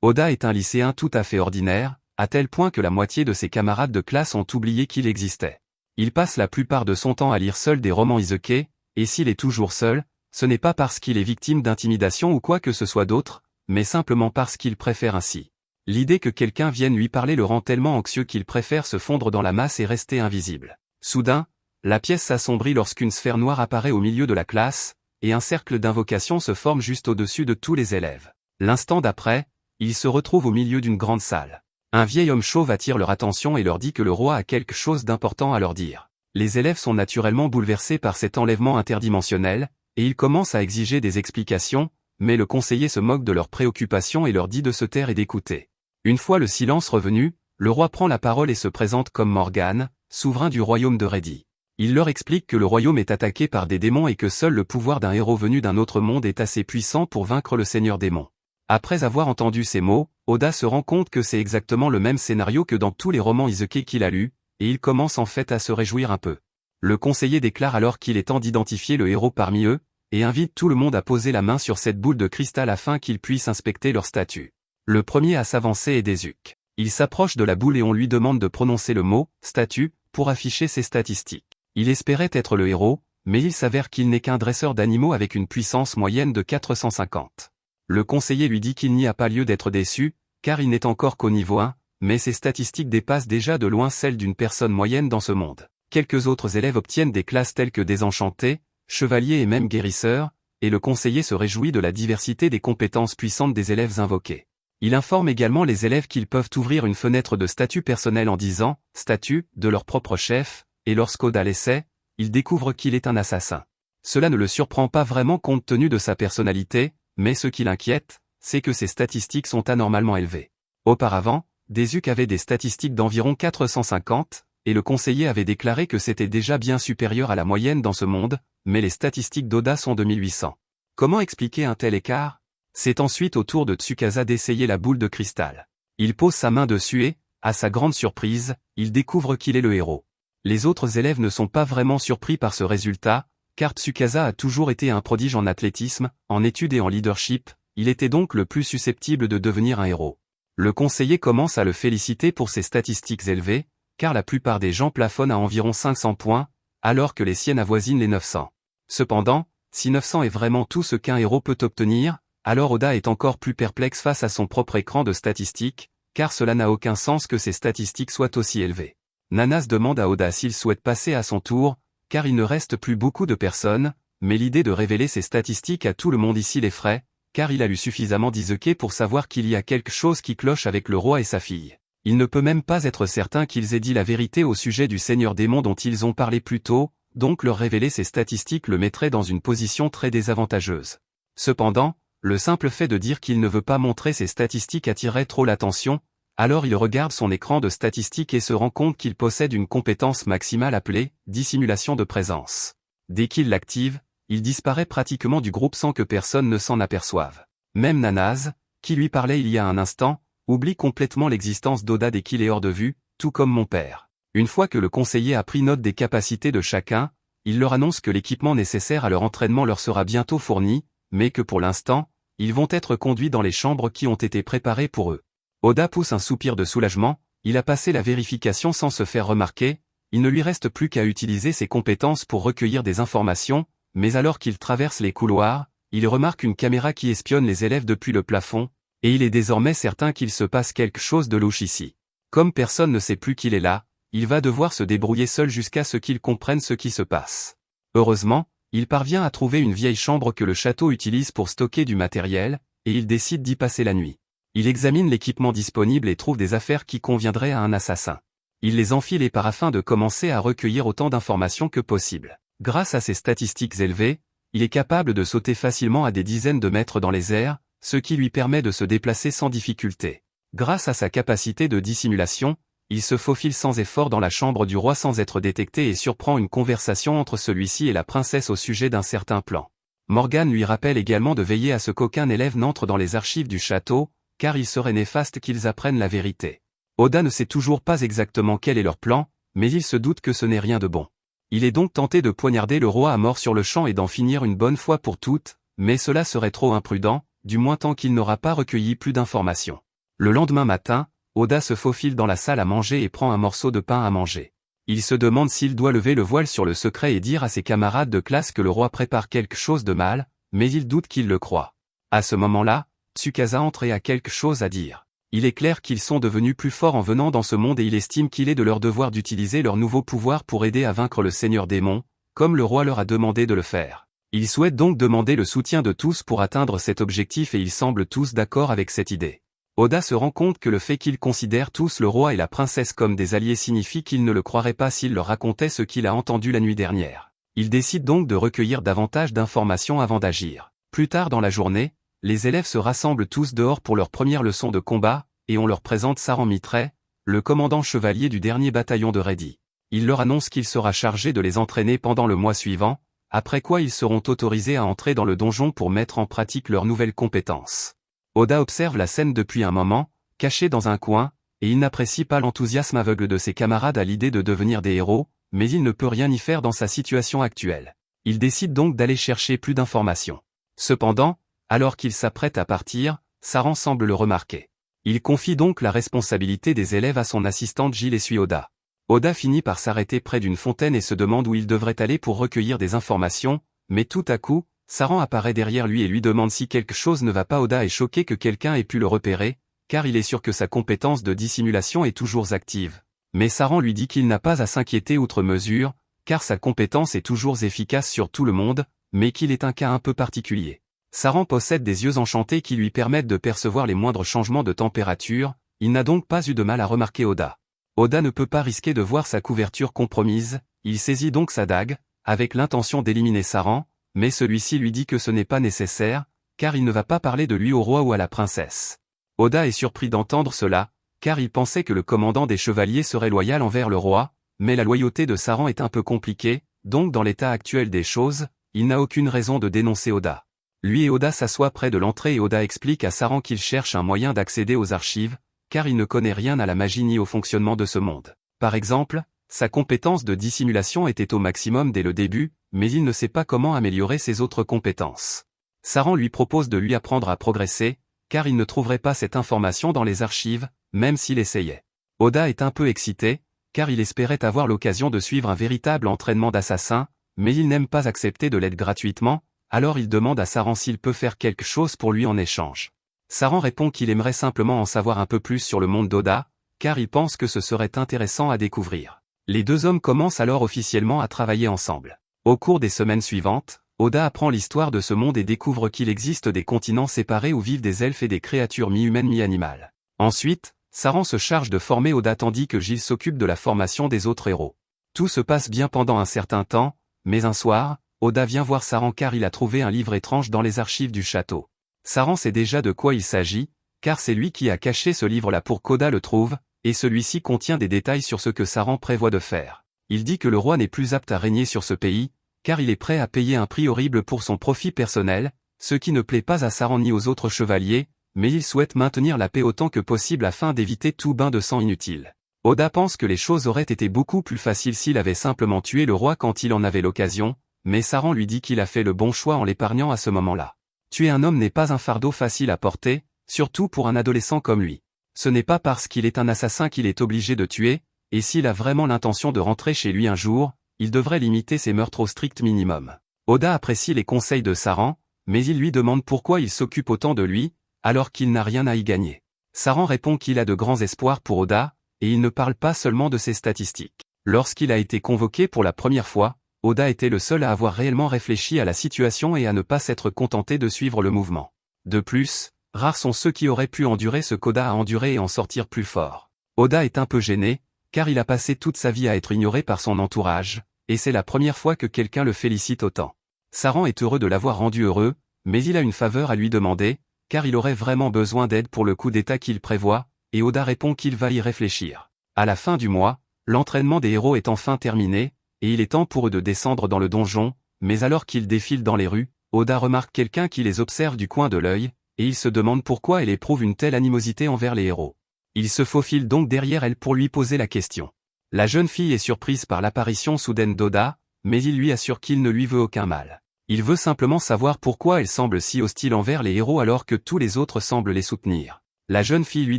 Oda est un lycéen tout à fait ordinaire, à tel point que la moitié de ses camarades de classe ont oublié qu'il existait. Il passe la plupart de son temps à lire seul des romans isekai, et s'il est toujours seul, ce n'est pas parce qu'il est victime d'intimidation ou quoi que ce soit d'autre, mais simplement parce qu'il préfère ainsi. L'idée que quelqu'un vienne lui parler le rend tellement anxieux qu'il préfère se fondre dans la masse et rester invisible. Soudain, la pièce s'assombrit lorsqu'une sphère noire apparaît au milieu de la classe, et un cercle d'invocation se forme juste au-dessus de tous les élèves. L'instant d'après, ils se retrouvent au milieu d'une grande salle. Un vieil homme chauve attire leur attention et leur dit que le roi a quelque chose d'important à leur dire. Les élèves sont naturellement bouleversés par cet enlèvement interdimensionnel, et ils commencent à exiger des explications, mais le conseiller se moque de leurs préoccupations et leur dit de se taire et d'écouter. Une fois le silence revenu, le roi prend la parole et se présente comme Morgan, souverain du royaume de Reddy. Il leur explique que le royaume est attaqué par des démons et que seul le pouvoir d'un héros venu d'un autre monde est assez puissant pour vaincre le seigneur démon. Après avoir entendu ces mots, Oda se rend compte que c'est exactement le même scénario que dans tous les romans isekai qu'il a lus, et il commence en fait à se réjouir un peu. Le conseiller déclare alors qu'il est temps d'identifier le héros parmi eux, et invite tout le monde à poser la main sur cette boule de cristal afin qu'ils puissent inspecter leur statut. Le premier à s'avancer est Desuke. Il s'approche de la boule et on lui demande de prononcer le mot « statut » pour afficher ses statistiques. Il espérait être le héros, mais il s'avère qu'il n'est qu'un dresseur d'animaux avec une puissance moyenne de 450. Le conseiller lui dit qu'il n'y a pas lieu d'être déçu, car il n'est encore qu'au niveau 1, mais ses statistiques dépassent déjà de loin celles d'une personne moyenne dans ce monde. Quelques autres élèves obtiennent des classes telles que désenchantés, chevaliers et même guérisseurs, et le conseiller se réjouit de la diversité des compétences puissantes des élèves invoqués. Il informe également les élèves qu'ils peuvent ouvrir une fenêtre de statut personnel en disant « statut » de leur propre chef, et lorsqu'Oda l'essaie, il découvre qu'il est un assassin. Cela ne le surprend pas vraiment compte tenu de sa personnalité, mais ce qui l'inquiète, c'est que ses statistiques sont anormalement élevées. Auparavant, Desuke avait des statistiques d'environ 450, et le conseiller avait déclaré que c'était déjà bien supérieur à la moyenne dans ce monde, mais les statistiques d'Oda sont de 1800. Comment expliquer un tel écart ? C'est ensuite au tour de Tsukasa d'essayer la boule de cristal. Il pose sa main dessus et, à sa grande surprise, il découvre qu'il est le héros. Les autres élèves ne sont pas vraiment surpris par ce résultat, car Tsukasa a toujours été un prodige en athlétisme, en études et en leadership, il était donc le plus susceptible de devenir un héros. Le conseiller commence à le féliciter pour ses statistiques élevées, car la plupart des gens plafonnent à environ 500 points, alors que les siennes avoisinent les 900. Cependant, si 900 est vraiment tout ce qu'un héros peut obtenir, alors Oda est encore plus perplexe face à son propre écran de statistiques, car cela n'a aucun sens que ses statistiques soient aussi élevées. Nanas demande à Oda s'il souhaite passer à son tour, car il ne reste plus beaucoup de personnes, mais l'idée de révéler ses statistiques à tout le monde ici l'effraie, car il a lu suffisamment d'isekai pour savoir qu'il y a quelque chose qui cloche avec le roi et sa fille. Il ne peut même pas être certain qu'ils aient dit la vérité au sujet du seigneur démon dont ils ont parlé plus tôt, donc leur révéler ses statistiques le mettrait dans une position très désavantageuse. Cependant, le simple fait de dire qu'il ne veut pas montrer ses statistiques attirerait trop l'attention, alors il regarde son écran de statistiques et se rend compte qu'il possède une compétence maximale appelée « dissimulation de présence ». Dès qu'il l'active, il disparaît pratiquement du groupe sans que personne ne s'en aperçoive. Même Nanase, qui lui parlait il y a un instant, oublie complètement l'existence d'Oda dès qu'il est hors de vue, tout comme mon père. Une fois que le conseiller a pris note des capacités de chacun, il leur annonce que l'équipement nécessaire à leur entraînement leur sera bientôt fourni, mais que pour l'instant, ils vont être conduits dans les chambres qui ont été préparées pour eux. Oda pousse un soupir de soulagement, il a passé la vérification sans se faire remarquer, il ne lui reste plus qu'à utiliser ses compétences pour recueillir des informations, mais alors qu'il traverse les couloirs, il remarque une caméra qui espionne les élèves depuis le plafond, et il est désormais certain qu'il se passe quelque chose de louche ici. Comme personne ne sait plus qu'il est là, il va devoir se débrouiller seul jusqu'à ce qu'il comprenne ce qui se passe. Heureusement, il parvient à trouver une vieille chambre que le château utilise pour stocker du matériel, et il décide d'y passer la nuit. Il examine l'équipement disponible et trouve des affaires qui conviendraient à un assassin. Il les enfile et part afin de commencer à recueillir autant d'informations que possible. Grâce à ses statistiques élevées, il est capable de sauter facilement à des dizaines de mètres dans les airs, ce qui lui permet de se déplacer sans difficulté. Grâce à sa capacité de dissimulation, il se faufile sans effort dans la chambre du roi sans être détecté et surprend une conversation entre celui-ci et la princesse au sujet d'un certain plan. Morgan lui rappelle également de veiller à ce qu'aucun élève n'entre dans les archives du château, car il serait néfaste qu'ils apprennent la vérité. Oda ne sait toujours pas exactement quel est leur plan, mais il se doute que ce n'est rien de bon. Il est donc tenté de poignarder le roi à mort sur le champ et d'en finir une bonne fois pour toutes, mais cela serait trop imprudent, du moins tant qu'il n'aura pas recueilli plus d'informations. Le lendemain matin, Oda se faufile dans la salle à manger et prend un morceau de pain à manger. Il se demande s'il doit lever le voile sur le secret et dire à ses camarades de classe que le roi prépare quelque chose de mal, mais il doute qu'ils le croient. À ce moment-là, Tsukasa entre et a quelque chose à dire. Il est clair qu'ils sont devenus plus forts en venant dans ce monde et il estime qu'il est de leur devoir d'utiliser leur nouveau pouvoir pour aider à vaincre le Seigneur Démon, comme le roi leur a demandé de le faire. Il souhaite donc demander le soutien de tous pour atteindre cet objectif et ils semblent tous d'accord avec cette idée. Oda se rend compte que le fait qu'ils considèrent tous le roi et la princesse comme des alliés signifie qu'ils ne le croiraient pas s'il leur racontait ce qu'il a entendu la nuit dernière. Il décide donc de recueillir davantage d'informations avant d'agir. Plus tard dans la journée, les élèves se rassemblent tous dehors pour leur première leçon de combat, et on leur présente Saran Mitre, le commandant chevalier du dernier bataillon de Reidi. Il leur annonce qu'il sera chargé de les entraîner pendant le mois suivant, après quoi ils seront autorisés à entrer dans le donjon pour mettre en pratique leurs nouvelles compétences. Oda observe la scène depuis un moment, caché dans un coin, et il n'apprécie pas l'enthousiasme aveugle de ses camarades à l'idée de devenir des héros, mais il ne peut rien y faire dans sa situation actuelle. Il décide donc d'aller chercher plus d'informations. Cependant, alors qu'il s'apprête à partir, Saran semble le remarquer. Il confie donc la responsabilité des élèves à son assistante Gilles et suit Oda. Oda finit par s'arrêter près d'une fontaine et se demande où il devrait aller pour recueillir des informations, mais tout à coup, Saran apparaît derrière lui et lui demande si quelque chose ne va pas. Oda est choqué que quelqu'un ait pu le repérer, car il est sûr que sa compétence de dissimulation est toujours active. Mais Saran lui dit qu'il n'a pas à s'inquiéter outre mesure, car sa compétence est toujours efficace sur tout le monde, mais qu'il est un cas un peu particulier. Saran possède des yeux enchantés qui lui permettent de percevoir les moindres changements de température, il n'a donc pas eu de mal à remarquer Oda. Oda ne peut pas risquer de voir sa couverture compromise, il saisit donc sa dague, avec l'intention d'éliminer Saran, mais celui-ci lui dit que ce n'est pas nécessaire, car il ne va pas parler de lui au roi ou à la princesse. Oda est surpris d'entendre cela, car il pensait que le commandant des chevaliers serait loyal envers le roi, mais la loyauté de Saran est un peu compliquée, donc dans l'état actuel des choses, il n'a aucune raison de dénoncer Oda. Lui et Oda s'assoient près de l'entrée et Oda explique à Saran qu'il cherche un moyen d'accéder aux archives, car il ne connaît rien à la magie ni au fonctionnement de ce monde. Par exemple, sa compétence de dissimulation était au maximum dès le début, mais il ne sait pas comment améliorer ses autres compétences. Saran lui propose de lui apprendre à progresser, car il ne trouverait pas cette information dans les archives, même s'il essayait. Oda est un peu excité, car il espérait avoir l'occasion de suivre un véritable entraînement d'assassin, mais il n'aime pas accepter de l'aide gratuitement, alors il demande à Saran s'il peut faire quelque chose pour lui en échange. Saran répond qu'il aimerait simplement en savoir un peu plus sur le monde d'Oda, car il pense que ce serait intéressant à découvrir. Les deux hommes commencent alors officiellement à travailler ensemble. Au cours des semaines suivantes, Oda apprend l'histoire de ce monde et découvre qu'il existe des continents séparés où vivent des elfes et des créatures mi-humaines mi-animales. Ensuite, Saran se charge de former Oda tandis que Gilles s'occupe de la formation des autres héros. Tout se passe bien pendant un certain temps, mais un soir, Oda vient voir Saran car il a trouvé un livre étrange dans les archives du château. Saran sait déjà de quoi il s'agit, car c'est lui qui a caché ce livre-là pour qu'Oda le trouve, et celui-ci contient des détails sur ce que Saran prévoit de faire. Il dit que le roi n'est plus apte à régner sur ce pays, car il est prêt à payer un prix horrible pour son profit personnel, ce qui ne plaît pas à Saran ni aux autres chevaliers, mais il souhaite maintenir la paix autant que possible afin d'éviter tout bain de sang inutile. Oda pense que les choses auraient été beaucoup plus faciles s'il avait simplement tué le roi quand il en avait l'occasion, mais Saran lui dit qu'il a fait le bon choix en l'épargnant à ce moment-là. Tuer un homme n'est pas un fardeau facile à porter, surtout pour un adolescent comme lui. Ce n'est pas parce qu'il est un assassin qu'il est obligé de tuer, et s'il a vraiment l'intention de rentrer chez lui un jour, il devrait limiter ses meurtres au strict minimum. Oda apprécie les conseils de Saran, mais il lui demande pourquoi il s'occupe autant de lui, alors qu'il n'a rien à y gagner. Saran répond qu'il a de grands espoirs pour Oda, et il ne parle pas seulement de ses statistiques. Lorsqu'il a été convoqué pour la première fois, Oda était le seul à avoir réellement réfléchi à la situation et à ne pas s'être contenté de suivre le mouvement. De plus, rares sont ceux qui auraient pu endurer ce qu'Oda a enduré et en sortir plus fort. Oda est un peu gêné, car il a passé toute sa vie à être ignoré par son entourage, et c'est la première fois que quelqu'un le félicite autant. Saran est heureux de l'avoir rendu heureux, mais il a une faveur à lui demander, car il aurait vraiment besoin d'aide pour le coup d'état qu'il prévoit, et Oda répond qu'il va y réfléchir. À la fin du mois, l'entraînement des héros est enfin terminé, et il est temps pour eux de descendre dans le donjon, mais alors qu'ils défilent dans les rues, Oda remarque quelqu'un qui les observe du coin de l'œil, et il se demande pourquoi elle éprouve une telle animosité envers les héros. Il se faufile donc derrière elle pour lui poser la question. La jeune fille est surprise par l'apparition soudaine d'Oda, mais il lui assure qu'il ne lui veut aucun mal. Il veut simplement savoir pourquoi elle semble si hostile envers les héros alors que tous les autres semblent les soutenir. La jeune fille lui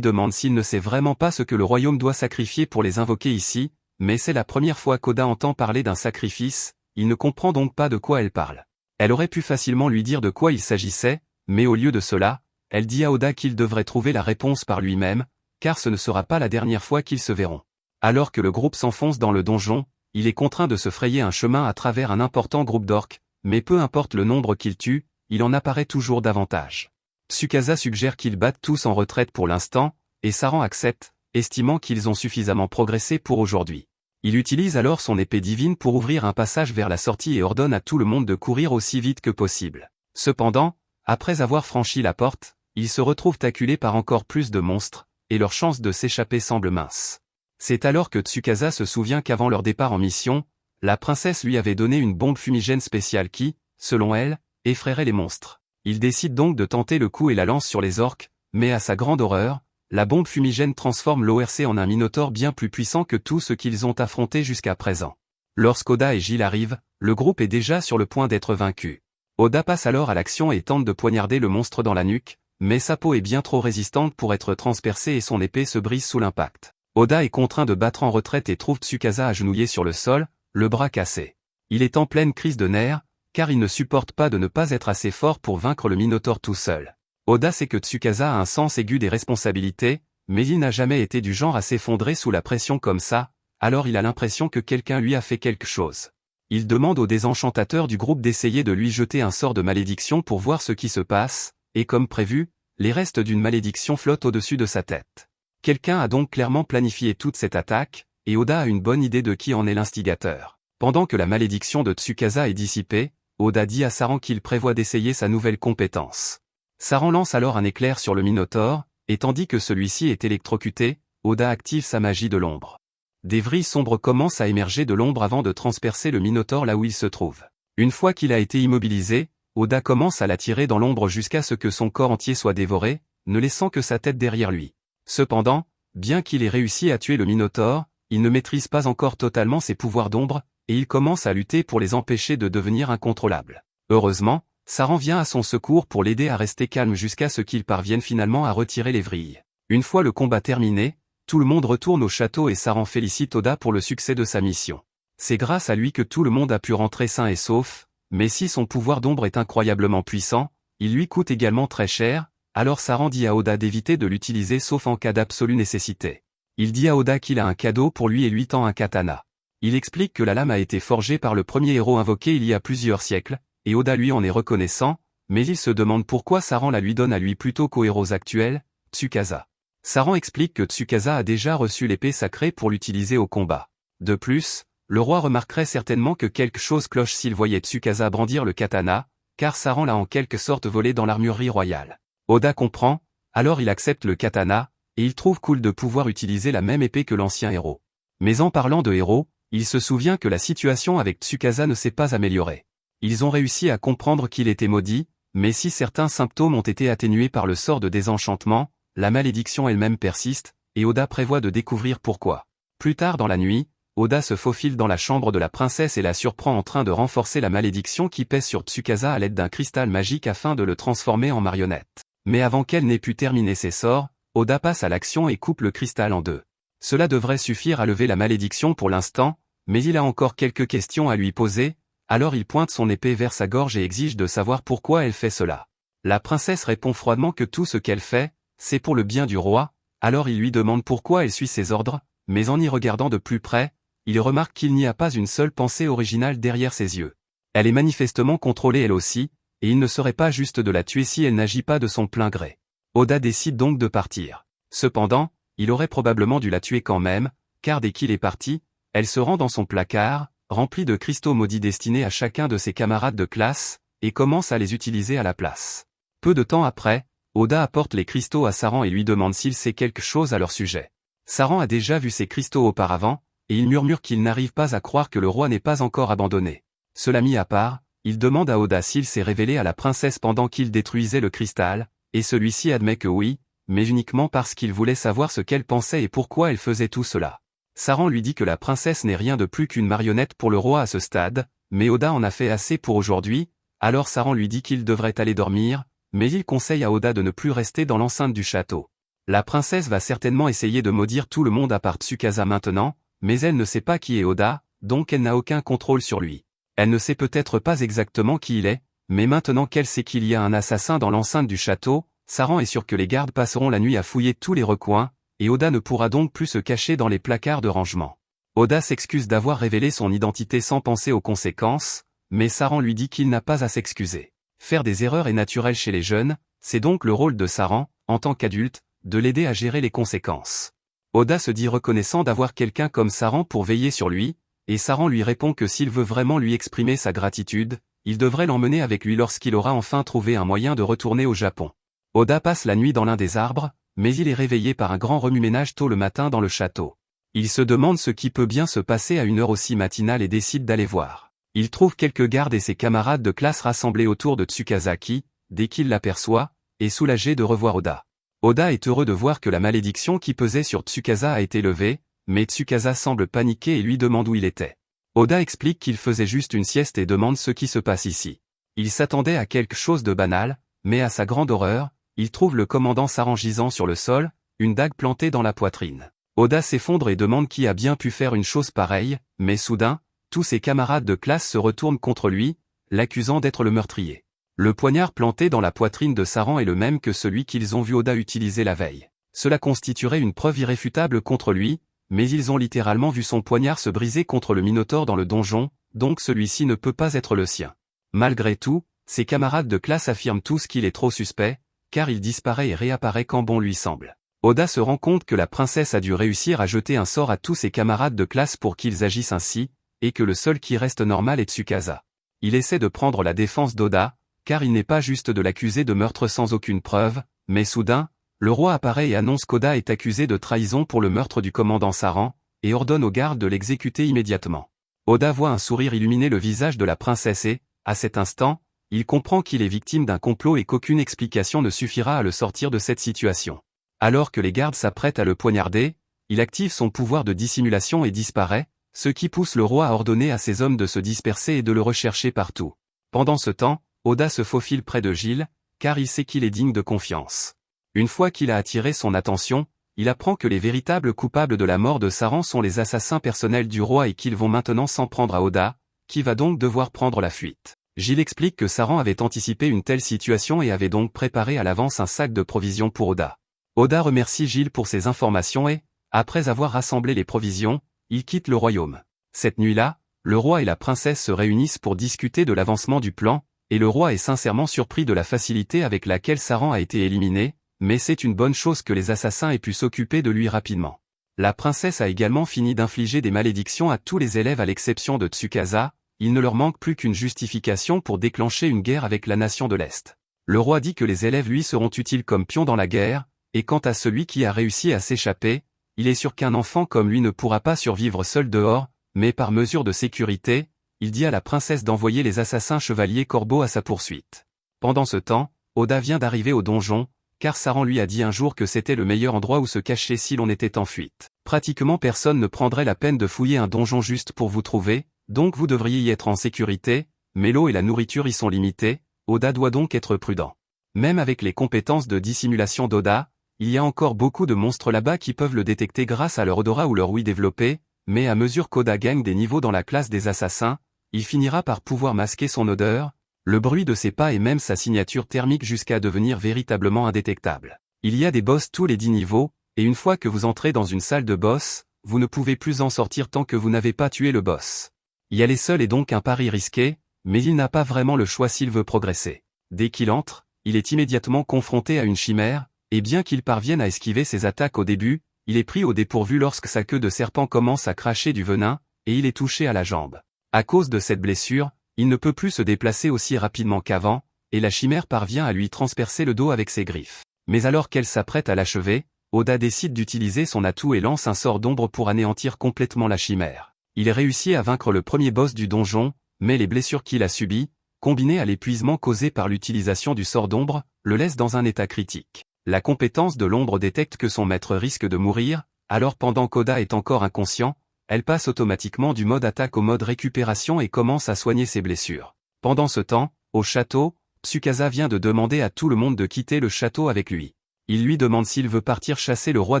demande s'il ne sait vraiment pas ce que le royaume doit sacrifier pour les invoquer ici, mais c'est la première fois qu'Oda entend parler d'un sacrifice, il ne comprend donc pas de quoi elle parle. Elle aurait pu facilement lui dire de quoi il s'agissait, mais au lieu de cela, elle dit à Oda qu'il devrait trouver la réponse par lui-même, car ce ne sera pas la dernière fois qu'ils se verront. Alors que le groupe s'enfonce dans le donjon, il est contraint de se frayer un chemin à travers un important groupe d'orques, mais peu importe le nombre qu'il tue, il en apparaît toujours davantage. Tsukasa suggère qu'ils battent tous en retraite pour l'instant, et Saran accepte, estimant qu'ils ont suffisamment progressé pour aujourd'hui. Il utilise alors son épée divine pour ouvrir un passage vers la sortie et ordonne à tout le monde de courir aussi vite que possible. Cependant, après avoir franchi la porte, ils se retrouvent acculés par encore plus de monstres, et leur chance de s'échapper semble mince. C'est alors que Tsukasa se souvient qu'avant leur départ en mission, la princesse lui avait donné une bombe fumigène spéciale qui, selon elle, effraierait les monstres. Il décide donc de tenter le coup et la lance sur les orques, mais à sa grande horreur, la bombe fumigène transforme l'ORC en un minotaure bien plus puissant que tout ce qu'ils ont affronté jusqu'à présent. Lorsqu'Oda et Gilles arrivent, le groupe est déjà sur le point d'être vaincu. Oda passe alors à l'action et tente de poignarder le monstre dans la nuque, mais sa peau est bien trop résistante pour être transpercée et son épée se brise sous l'impact. Oda est contraint de battre en retraite et trouve Tsukasa agenouillé sur le sol, le bras cassé. Il est en pleine crise de nerfs, car il ne supporte pas de ne pas être assez fort pour vaincre le Minotaure tout seul. Oda sait que Tsukasa a un sens aigu des responsabilités, mais il n'a jamais été du genre à s'effondrer sous la pression comme ça, alors il a l'impression que quelqu'un lui a fait quelque chose. Il demande au désenchantateur du groupe d'essayer de lui jeter un sort de malédiction pour voir ce qui se passe, et comme prévu, les restes d'une malédiction flottent au-dessus de sa tête. Quelqu'un a donc clairement planifié toute cette attaque, et Oda a une bonne idée de qui en est l'instigateur. Pendant que la malédiction de Tsukasa est dissipée, Oda dit à Saran qu'il prévoit d'essayer sa nouvelle compétence. Saran lance alors un éclair sur le Minotaure, et tandis que celui-ci est électrocuté, Oda active sa magie de l'ombre. Des vrilles sombres commencent à émerger de l'ombre avant de transpercer le Minotaure là où il se trouve. Une fois qu'il a été immobilisé, Oda commence à l'attirer dans l'ombre jusqu'à ce que son corps entier soit dévoré, ne laissant que sa tête derrière lui. Cependant, bien qu'il ait réussi à tuer le Minotaure, il ne maîtrise pas encore totalement ses pouvoirs d'ombre, et il commence à lutter pour les empêcher de devenir incontrôlables. Heureusement, Saran vient à son secours pour l'aider à rester calme jusqu'à ce qu'il parvienne finalement à retirer les vrilles. Une fois le combat terminé, tout le monde retourne au château et Saran félicite Oda pour le succès de sa mission. C'est grâce à lui que tout le monde a pu rentrer sain et sauf, mais si son pouvoir d'ombre est incroyablement puissant, il lui coûte également très cher, alors Saran dit à Oda d'éviter de l'utiliser sauf en cas d'absolue nécessité. Il dit à Oda qu'il a un cadeau pour lui et lui tend un katana. Il explique que la lame a été forgée par le premier héros invoqué il y a plusieurs siècles, et Oda lui en est reconnaissant, mais il se demande pourquoi Saran la lui donne à lui plutôt qu'aux héros actuels, Tsukasa. Saran explique que Tsukasa a déjà reçu l'épée sacrée pour l'utiliser au combat. De plus, le roi remarquerait certainement que quelque chose cloche s'il voyait Tsukasa brandir le katana, car Saran l'a en quelque sorte volé dans l'armurerie royale. Oda comprend, alors il accepte le katana, et il trouve cool de pouvoir utiliser la même épée que l'ancien héros. Mais en parlant de héros, il se souvient que la situation avec Tsukasa ne s'est pas améliorée. Ils ont réussi à comprendre qu'il était maudit, mais si certains symptômes ont été atténués par le sort de désenchantement, la malédiction elle-même persiste, et Oda prévoit de découvrir pourquoi. Plus tard dans la nuit, Oda se faufile dans la chambre de la princesse et la surprend en train de renforcer la malédiction qui pèse sur Tsukasa à l'aide d'un cristal magique afin de le transformer en marionnette. Mais avant qu'elle n'ait pu terminer ses sorts, Oda passe à l'action et coupe le cristal en deux. Cela devrait suffire à lever la malédiction pour l'instant, mais il a encore quelques questions à lui poser, alors il pointe son épée vers sa gorge et exige de savoir pourquoi elle fait cela. La princesse répond froidement que tout ce qu'elle fait, c'est pour le bien du roi, alors il lui demande pourquoi elle suit ses ordres, mais en y regardant de plus près, il remarque qu'il n'y a pas une seule pensée originale derrière ses yeux. Elle est manifestement contrôlée elle aussi, et il ne serait pas juste de la tuer si elle n'agit pas de son plein gré. Oda décide donc de partir. Cependant, il aurait probablement dû la tuer quand même, car dès qu'il est parti, elle se rend dans son placard, rempli de cristaux maudits destinés à chacun de ses camarades de classe, et commence à les utiliser à la place. Peu de temps après, Oda apporte les cristaux à Saran et lui demande s'il sait quelque chose à leur sujet. Saran a déjà vu ces cristaux auparavant, et il murmure qu'il n'arrive pas à croire que le roi n'est pas encore abandonné. Cela mis à part, il demande à Oda s'il s'est révélé à la princesse pendant qu'il détruisait le cristal, et celui-ci admet que oui, mais uniquement parce qu'il voulait savoir ce qu'elle pensait et pourquoi elle faisait tout cela. Saran lui dit que la princesse n'est rien de plus qu'une marionnette pour le roi à ce stade, mais Oda en a fait assez pour aujourd'hui, alors Saran lui dit qu'il devrait aller dormir, mais il conseille à Oda de ne plus rester dans l'enceinte du château. La princesse va certainement essayer de maudire tout le monde à part Tsukasa maintenant, mais elle ne sait pas qui est Oda, donc elle n'a aucun contrôle sur lui. Elle ne sait peut-être pas exactement qui il est, mais maintenant qu'elle sait qu'il y a un assassin dans l'enceinte du château, Saran est sûr que les gardes passeront la nuit à fouiller tous les recoins, et Oda ne pourra donc plus se cacher dans les placards de rangement. Oda s'excuse d'avoir révélé son identité sans penser aux conséquences, mais Saran lui dit qu'il n'a pas à s'excuser. Faire des erreurs est naturel chez les jeunes, c'est donc le rôle de Saran, en tant qu'adulte, de l'aider à gérer les conséquences. Oda se dit reconnaissant d'avoir quelqu'un comme Saran pour veiller sur lui, et Saran lui répond que s'il veut vraiment lui exprimer sa gratitude, il devrait l'emmener avec lui lorsqu'il aura enfin trouvé un moyen de retourner au Japon. Oda passe la nuit dans l'un des arbres, mais il est réveillé par un grand remue-ménage tôt le matin dans le château. Il se demande ce qui peut bien se passer à une heure aussi matinale et décide d'aller voir. Il trouve quelques gardes et ses camarades de classe rassemblés autour de Tsukasa qui, dès qu'il l'aperçoit, est soulagé de revoir Oda. Oda est heureux de voir que la malédiction qui pesait sur Tsukasa a été levée, mais Tsukasa semble paniquer et lui demande où il était. Oda explique qu'il faisait juste une sieste et demande ce qui se passe ici. Il s'attendait à quelque chose de banal, mais à sa grande horreur, il trouve le commandant Saran gisant sur le sol, une dague plantée dans la poitrine. Oda s'effondre et demande qui a bien pu faire une chose pareille, mais soudain, tous ses camarades de classe se retournent contre lui, l'accusant d'être le meurtrier. Le poignard planté dans la poitrine de Saran est le même que celui qu'ils ont vu Oda utiliser la veille. Cela constituerait une preuve irréfutable contre lui, mais ils ont littéralement vu son poignard se briser contre le Minotaure dans le donjon, donc celui-ci ne peut pas être le sien. Malgré tout, ses camarades de classe affirment tous qu'il est trop suspect, car il disparaît et réapparaît quand bon lui semble. Oda se rend compte que la princesse a dû réussir à jeter un sort à tous ses camarades de classe pour qu'ils agissent ainsi, et que le seul qui reste normal est Tsukasa. Il essaie de prendre la défense d'Oda, car il n'est pas juste de l'accuser de meurtre sans aucune preuve, mais soudain, le roi apparaît et annonce qu'Oda est accusé de trahison pour le meurtre du commandant Saran, et ordonne aux gardes de l'exécuter immédiatement. Oda voit un sourire illuminer le visage de la princesse et, à cet instant, il comprend qu'il est victime d'un complot et qu'aucune explication ne suffira à le sortir de cette situation. Alors que les gardes s'apprêtent à le poignarder, il active son pouvoir de dissimulation et disparaît, ce qui pousse le roi à ordonner à ses hommes de se disperser et de le rechercher partout. Pendant ce temps, Oda se faufile près de Gilles, car il sait qu'il est digne de confiance. Une fois qu'il a attiré son attention, il apprend que les véritables coupables de la mort de Saran sont les assassins personnels du roi et qu'ils vont maintenant s'en prendre à Oda, qui va donc devoir prendre la fuite. Gilles explique que Saran avait anticipé une telle situation et avait donc préparé à l'avance un sac de provisions pour Oda. Oda remercie Gilles pour ses informations et, après avoir rassemblé les provisions, il quitte le royaume. Cette nuit-là, le roi et la princesse se réunissent pour discuter de l'avancement du plan, et le roi est sincèrement surpris de la facilité avec laquelle Saran a été éliminé, mais c'est une bonne chose que les assassins aient pu s'occuper de lui rapidement. La princesse a également fini d'infliger des malédictions à tous les élèves à l'exception de Tsukasa, il ne leur manque plus qu'une justification pour déclencher une guerre avec la nation de l'Est. Le roi dit que les élèves lui seront utiles comme pions dans la guerre, et quant à celui qui a réussi à s'échapper, il est sûr qu'un enfant comme lui ne pourra pas survivre seul dehors, mais par mesure de sécurité, il dit à la princesse d'envoyer les assassins chevaliers corbeaux à sa poursuite. Pendant ce temps, Oda vient d'arriver au donjon, car Saran lui a dit un jour que c'était le meilleur endroit où se cacher si l'on était en fuite. Pratiquement personne ne prendrait la peine de fouiller un donjon juste pour vous trouver, donc vous devriez y être en sécurité, mais l'eau et la nourriture y sont limitées, Oda doit donc être prudent. Même avec les compétences de dissimulation d'Oda, il y a encore beaucoup de monstres là-bas qui peuvent le détecter grâce à leur odorat ou leur ouïe développée, mais à mesure qu'Oda gagne des niveaux dans la classe des assassins, il finira par pouvoir masquer son odeur, le bruit de ses pas et même sa signature thermique jusqu'à devenir véritablement indétectable. Il y a des boss tous les 10 niveaux, et une fois que vous entrez dans une salle de boss, vous ne pouvez plus en sortir tant que vous n'avez pas tué le boss. Y aller seul est donc un pari risqué, mais il n'a pas vraiment le choix s'il veut progresser. Dès qu'il entre, il est immédiatement confronté à une chimère, et bien qu'il parvienne à esquiver ses attaques au début, il est pris au dépourvu lorsque sa queue de serpent commence à cracher du venin, et il est touché à la jambe. À cause de cette blessure, il ne peut plus se déplacer aussi rapidement qu'avant, et la chimère parvient à lui transpercer le dos avec ses griffes. Mais alors qu'elle s'apprête à l'achever, Oda décide d'utiliser son atout et lance un sort d'ombre pour anéantir complètement la chimère. Il réussit à vaincre le premier boss du donjon, mais les blessures qu'il a subies, combinées à l'épuisement causé par l'utilisation du sort d'ombre, le laissent dans un état critique. La compétence de l'ombre détecte que son maître risque de mourir, alors pendant qu'Oda est encore inconscient, elle passe automatiquement du mode attaque au mode récupération et commence à soigner ses blessures. Pendant ce temps, au château, Tsukasa vient de demander à tout le monde de quitter le château avec lui. Il lui demande s'il veut partir chasser le roi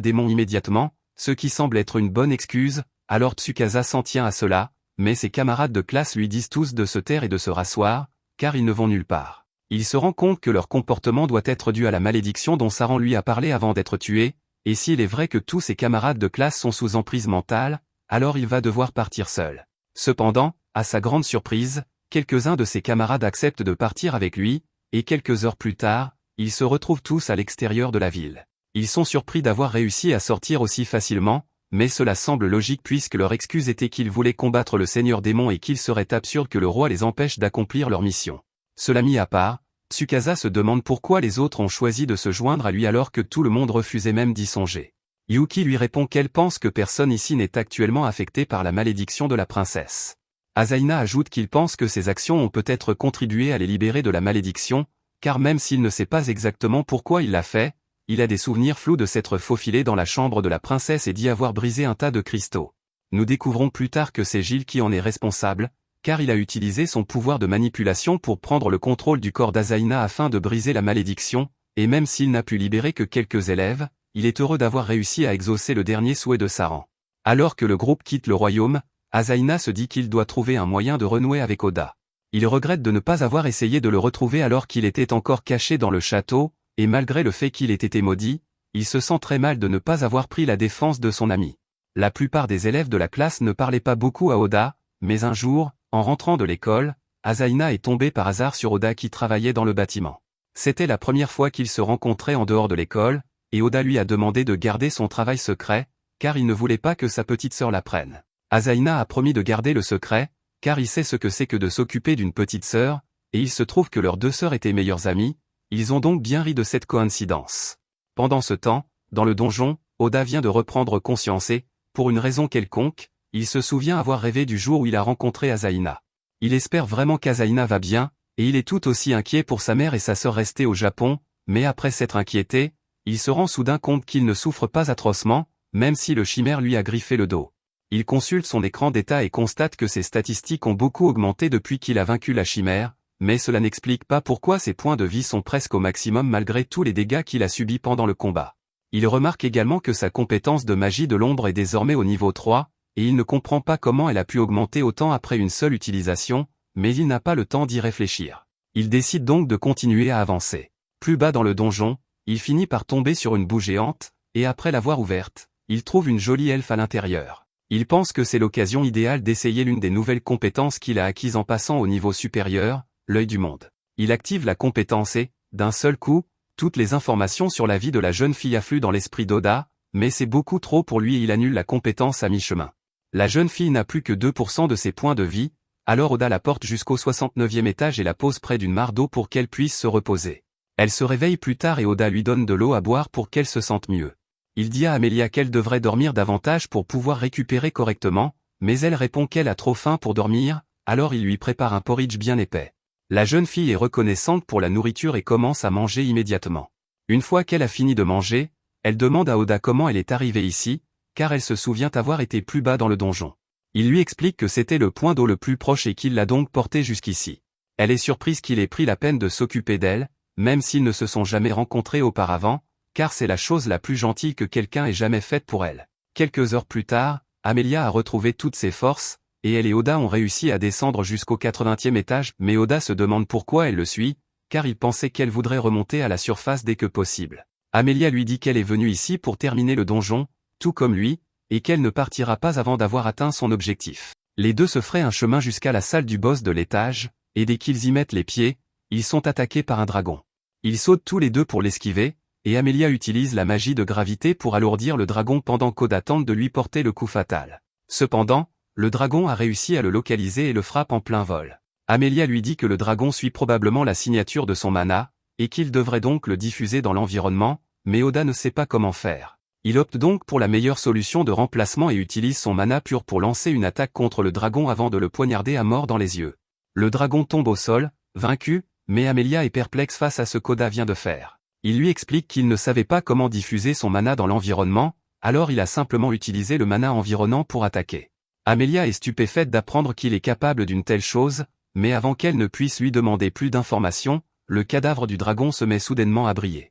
démon immédiatement, ce qui semble être une bonne excuse, alors Tsukasa s'en tient à cela, mais ses camarades de classe lui disent tous de se taire et de se rasseoir, car ils ne vont nulle part. Il se rend compte que leur comportement doit être dû à la malédiction dont Saran lui a parlé avant d'être tué, et s'il est vrai que tous ses camarades de classe sont sous emprise mentale, alors il va devoir partir seul. Cependant, à sa grande surprise, quelques-uns de ses camarades acceptent de partir avec lui, et quelques heures plus tard, ils se retrouvent tous à l'extérieur de la ville. Ils sont surpris d'avoir réussi à sortir aussi facilement, mais cela semble logique puisque leur excuse était qu'ils voulaient combattre le seigneur démon et qu'il serait absurde que le roi les empêche d'accomplir leur mission. Cela mis à part, Tsukasa se demande pourquoi les autres ont choisi de se joindre à lui alors que tout le monde refusait même d'y songer. Yuki lui répond qu'elle pense que personne ici n'est actuellement affecté par la malédiction de la princesse. Asaina ajoute qu'il pense que ses actions ont peut-être contribué à les libérer de la malédiction, car même s'il ne sait pas exactement pourquoi il l'a fait, il a des souvenirs flous de s'être faufilé dans la chambre de la princesse et d'y avoir brisé un tas de cristaux. Nous découvrons plus tard que c'est Gilles qui en est responsable, car il a utilisé son pouvoir de manipulation pour prendre le contrôle du corps d'Asaina afin de briser la malédiction, et même s'il n'a pu libérer que quelques élèves, il est heureux d'avoir réussi à exaucer le dernier souhait de Saran. Alors que le groupe quitte le royaume, Asaina se dit qu'il doit trouver un moyen de renouer avec Oda. Il regrette de ne pas avoir essayé de le retrouver alors qu'il était encore caché dans le château, et malgré le fait qu'il ait été maudit, il se sent très mal de ne pas avoir pris la défense de son ami. La plupart des élèves de la classe ne parlaient pas beaucoup à Oda, mais un jour, en rentrant de l'école, Asaina est tombée par hasard sur Oda qui travaillait dans le bâtiment. C'était la première fois qu'ils se rencontraient en dehors de l'école, et Oda lui a demandé de garder son travail secret, car il ne voulait pas que sa petite sœur l'apprenne. Asaina a promis de garder le secret, car il sait ce que c'est que de s'occuper d'une petite sœur, et il se trouve que leurs deux sœurs étaient meilleures amies, ils ont donc bien ri de cette coïncidence. Pendant ce temps, dans le donjon, Oda vient de reprendre conscience et, pour une raison quelconque, il se souvient avoir rêvé du jour où il a rencontré Asaina. Il espère vraiment qu'Asaina va bien, et il est tout aussi inquiet pour sa mère et sa sœur restées au Japon, mais après s'être inquiété, il se rend soudain compte qu'il ne souffre pas atrocement, même si le chimère lui a griffé le dos. Il consulte son écran d'état et constate que ses statistiques ont beaucoup augmenté depuis qu'il a vaincu la chimère, mais cela n'explique pas pourquoi ses points de vie sont presque au maximum malgré tous les dégâts qu'il a subis pendant le combat. Il remarque également que sa compétence de magie de l'ombre est désormais au niveau 3, et il ne comprend pas comment elle a pu augmenter autant après une seule utilisation, mais il n'a pas le temps d'y réfléchir. Il décide donc de continuer à avancer. Plus bas dans le donjon, il finit par tomber sur une boue géante, et après l'avoir ouverte, il trouve une jolie elfe à l'intérieur. Il pense que c'est l'occasion idéale d'essayer l'une des nouvelles compétences qu'il a acquises en passant au niveau supérieur, l'œil du monde. Il active la compétence et, d'un seul coup, toutes les informations sur la vie de la jeune fille affluent dans l'esprit d'Oda, mais c'est beaucoup trop pour lui et il annule la compétence à mi-chemin. La jeune fille n'a plus que 2% de ses points de vie, alors Oda la porte jusqu'au 69e étage et la pose près d'une mare d'eau pour qu'elle puisse se reposer. Elle se réveille plus tard et Oda lui donne de l'eau à boire pour qu'elle se sente mieux. Il dit à Amelia qu'elle devrait dormir davantage pour pouvoir récupérer correctement, mais elle répond qu'elle a trop faim pour dormir, alors il lui prépare un porridge bien épais. La jeune fille est reconnaissante pour la nourriture et commence à manger immédiatement. Une fois qu'elle a fini de manger, elle demande à Oda comment elle est arrivée ici, car elle se souvient avoir été plus bas dans le donjon. Il lui explique que c'était le point d'eau le plus proche et qu'il l'a donc portée jusqu'ici. Elle est surprise qu'il ait pris la peine de s'occuper d'elle, même s'ils ne se sont jamais rencontrés auparavant, car c'est la chose la plus gentille que quelqu'un ait jamais faite pour elle. Quelques heures plus tard, Amelia a retrouvé toutes ses forces, et elle et Oda ont réussi à descendre jusqu'au 80e étage, mais Oda se demande pourquoi elle le suit, car il pensait qu'elle voudrait remonter à la surface dès que possible. Amelia lui dit qu'elle est venue ici pour terminer le donjon, tout comme lui, et qu'elle ne partira pas avant d'avoir atteint son objectif. Les deux se feraient un chemin jusqu'à la salle du boss de l'étage, et dès qu'ils y mettent les pieds, ils sont attaqués par un dragon. Ils sautent tous les deux pour l'esquiver, et Amelia utilise la magie de gravité pour alourdir le dragon pendant qu'Oda tente de lui porter le coup fatal. Cependant, le dragon a réussi à le localiser et le frappe en plein vol. Amelia lui dit que le dragon suit probablement la signature de son mana, et qu'il devrait donc le diffuser dans l'environnement, mais Oda ne sait pas comment faire. Il opte donc pour la meilleure solution de remplacement et utilise son mana pur pour lancer une attaque contre le dragon avant de le poignarder à mort dans les yeux. Le dragon tombe au sol, vaincu, mais Amelia est perplexe face à ce qu'Oda vient de faire. Il lui explique qu'il ne savait pas comment diffuser son mana dans l'environnement, alors il a simplement utilisé le mana environnant pour attaquer. Amelia est stupéfaite d'apprendre qu'il est capable d'une telle chose, mais avant qu'elle ne puisse lui demander plus d'informations, le cadavre du dragon se met soudainement à briller.